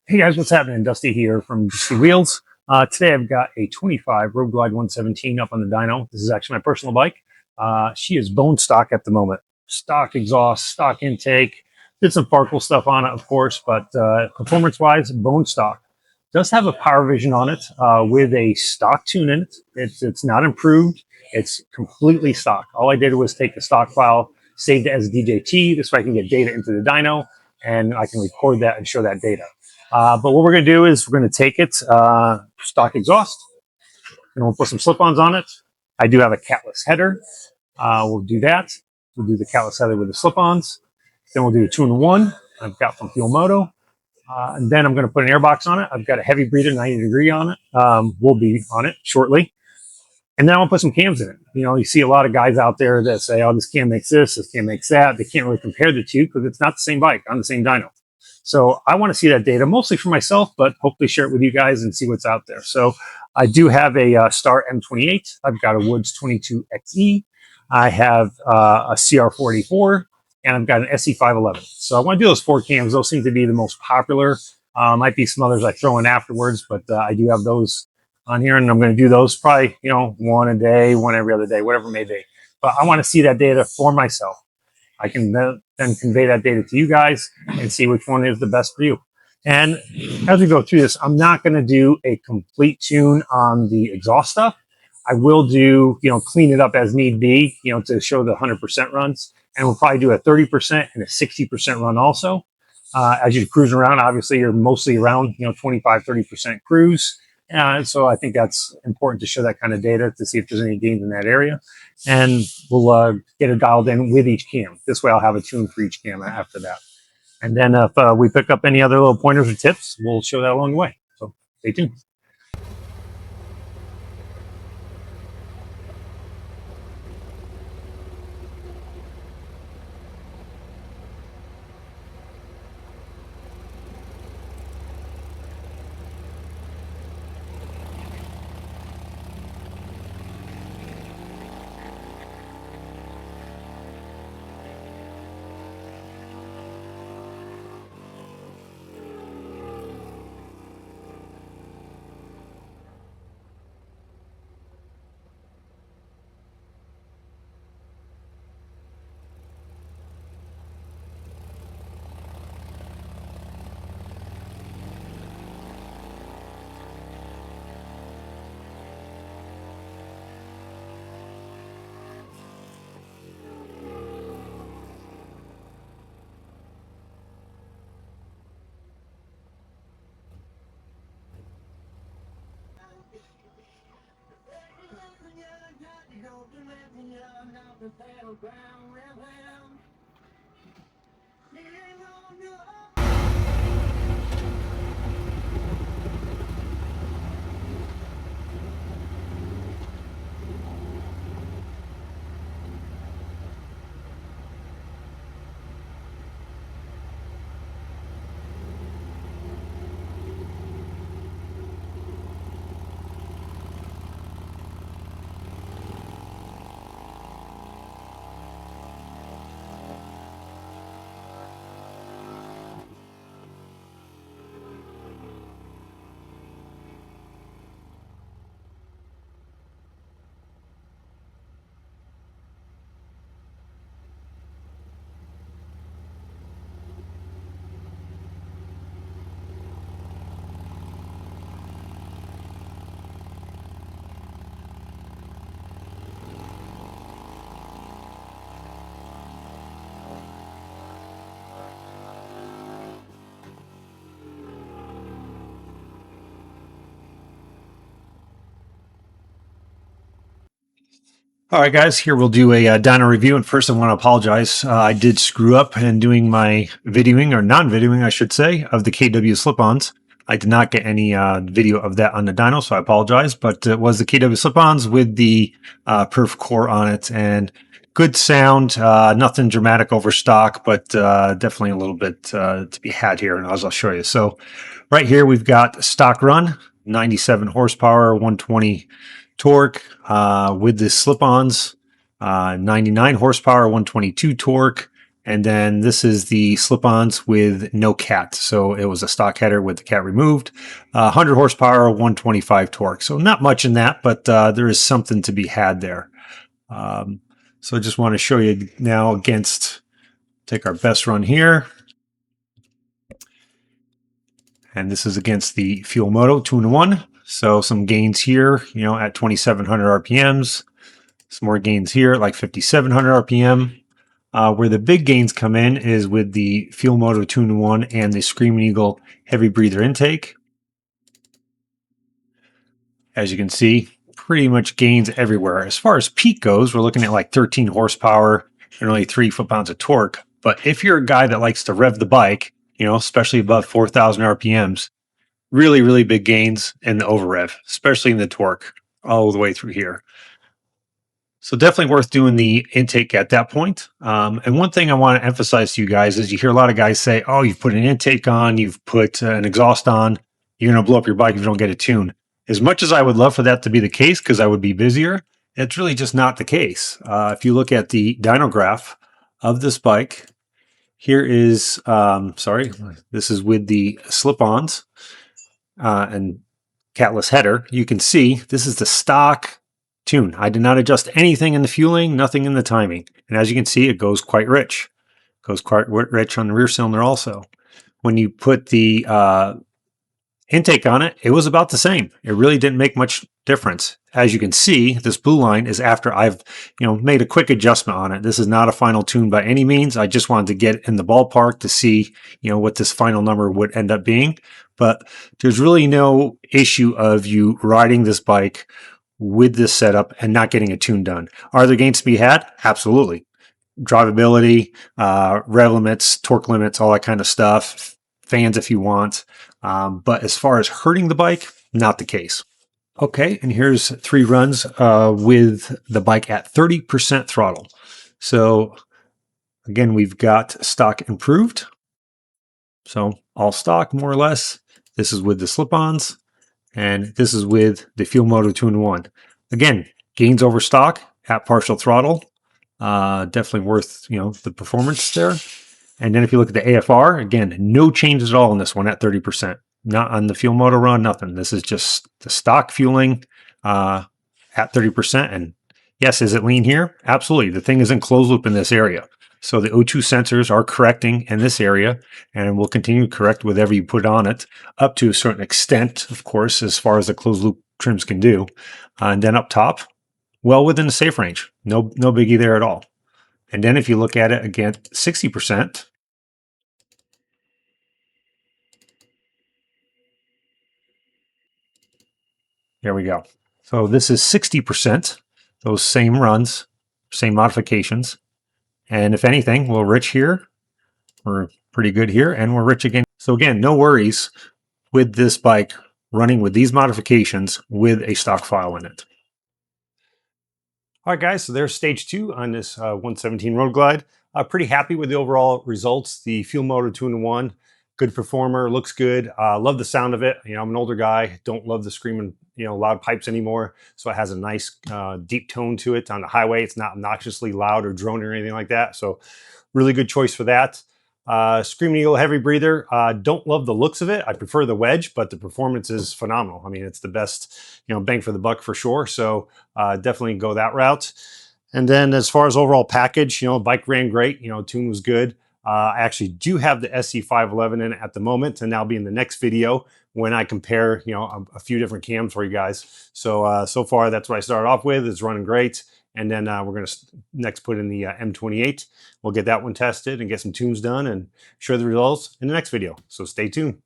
Hey guys, what's happening? Dusty here from Dusty Wheels. Today I've got a 25 Roadglide 117 up on the dyno. This is actually my personal bike. She is bone stock at the moment. Stock exhaust, stock intake. Did some Farkle stuff on it, of course, but performance-wise, bone stock. Does have a power vision on it with a stock tune in it. It's not improved. It's completely stock. All I did was take the stock file, saved it as DJT. This way I can get data into the dyno, and I can record that and show that data. But what we're going to do is we're going to take it, stock exhaust, and we'll put some slip-ons on it. I do have a catless header. We'll do that. We'll do the catless header with the slip-ons. Then we'll do a 2-in-1 I've got from Moto. And then I'm going to put an airbox on it. I've got a heavy breather 90 degree on it. Will be on it shortly. And then I'll put some cams in it. You know, you see a lot of guys out there that say, oh, this cam makes this cam makes that. They can't really compare the two because it's not the same bike on the same dyno. So I want to see that data mostly for myself, but hopefully share it with you guys and see what's out there. So I do have a Star M28. I've got a Woods 22XE. I have a CR484, and I've got an SE511. So I want to do those 4 cams. Those seem to be the most popular. Might be some others I throw in afterwards, but I do have those on here, and I'm going to do those probably, you know, one a day, one every other day, whatever it may be. But I want to see that data for myself. I can then convey that data to you guys and see which one is the best for you. And as we go through this, I'm not going to do a complete tune on the exhaust stuff. I will do, you know, clean it up as need be, you know, to show the 100% runs. And we'll probably do a 30% and a 60% run also. As you cruise around, obviously you're mostly around, you know, 25, 30% cruise. So I think that's important to show that kind of data to see if there's any gains in that area. And we'll get it dialed in with each cam. This way I'll have a tune for each cam after that. And then if we pick up any other little pointers or tips, we'll show that along the way. So stay tuned. All right, guys, here we'll do a dyno review. And first I want to apologize. I did screw up in doing my videoing, or non-videoing, I should say, of the KW slip-ons. I did not get any video of that on the dyno, so I apologize. But it was the KW slip-ons with the perf core on it. And good sound, nothing dramatic over stock, but definitely a little bit to be had here, and as I'll show you. So right here we've got stock run, 97 horsepower, 120 torque with the slip-ons, 99 horsepower, 122 torque, And then this is the slip-ons with no cat. So it was a stock header with the cat removed. 100 horsepower, 125 torque. So not much in that, but there is something to be had there. So I just want to show you now against, take our best run here. And this is against the Fuel Moto 2-in-1. So some gains here, at 2,700 RPMs. Some more gains here at like 5,700 RPM. Where the big gains come in is with the Fuel Moto 2-in-1 and the Screamin Eagle heavy breather intake. As you can see, pretty much gains everywhere. As far as peak goes, we're looking at like 13 horsepower and only 3 foot-pounds of torque. But if you're a guy that likes to rev the bike, especially above 4,000 RPMs, really, really big gains in the over rev, especially in the torque all the way through here. So definitely worth doing the intake at that point. And one thing I want to emphasize to you guys is you hear a lot of guys say, oh, you've put an intake on, you've put an exhaust on, you're going to blow up your bike if you don't get it tuned. As much as I would love for that to be the case because I would be busier, it's really just not the case. If you look at the dyno graph of this bike, here is, this is with the slip-ons and catless header. You can see this is the stock tune. I did not adjust anything in the fueling, nothing in the timing. And as you can see, it goes quite rich. Goes quite rich on the rear cylinder also. When you put the intake on it, it was about the same. It really didn't make much difference. As you can see, this blue line is after I've made a quick adjustment on it. This is not a final tune by any means. I just wanted to get in the ballpark to see what this final number would end up being. But there's really no issue of you riding this bike with this setup and not getting a tune done. Are there gains to be had? Absolutely. Drivability, rev limits, torque limits, all that kind of stuff. Fans if you want. But as far as hurting the bike, not the case. Okay, and here's 3 runs with the bike at 30% throttle. So again, we've got stock improved. So all stock, more or less. This is with the slip-ons. And this is with the Fuel Moto 2-in-1. Again, gains over stock at partial throttle. Definitely worth, the performance there. And then if you look at the AFR, again, no changes at all in this one at 30%. Not on the Fuel Moto run, nothing. This is just the stock fueling at 30%. And yes, is it lean here? Absolutely. The thing is in closed loop in this area. So the O2 sensors are correcting in this area and will continue to correct whatever you put on it up to a certain extent, of course, as far as the closed loop trims can do. And then up top, well within the safe range. No biggie there at all. And then if you look at it again, 60%. There we go. So this is 60%, those same runs, same modifications. And if anything, we're rich here. We're pretty good here, and we're rich again. So again, no worries with this bike running with these modifications with a stock file in it. All right, guys, so there's stage 2 on this 117 Roadglide. Pretty happy with the overall results. The Fuel Moto 2-in-1, good performer, looks good. Love the sound of it. I'm an older guy, don't love the screaming, loud pipes anymore. So it has a nice deep tone to it on the highway. It's not obnoxiously loud or droning or anything like that. So really good choice for that. Screamin Eagle heavy breather. Don't love the looks of it. I prefer the wedge, but the performance is phenomenal. I mean, it's the best, bang for the buck for sure. So definitely go that route. And then as far as overall package, bike ran great. Tune was good. I actually do have the SC511 in it at the moment, and that'll be in the next video when I compare, a few different cams for you guys. So, so far, that's what I started off with. It's running great. And then we're going to next put in the M28. We'll get that one tested and get some tunes done and share the results in the next video. So stay tuned.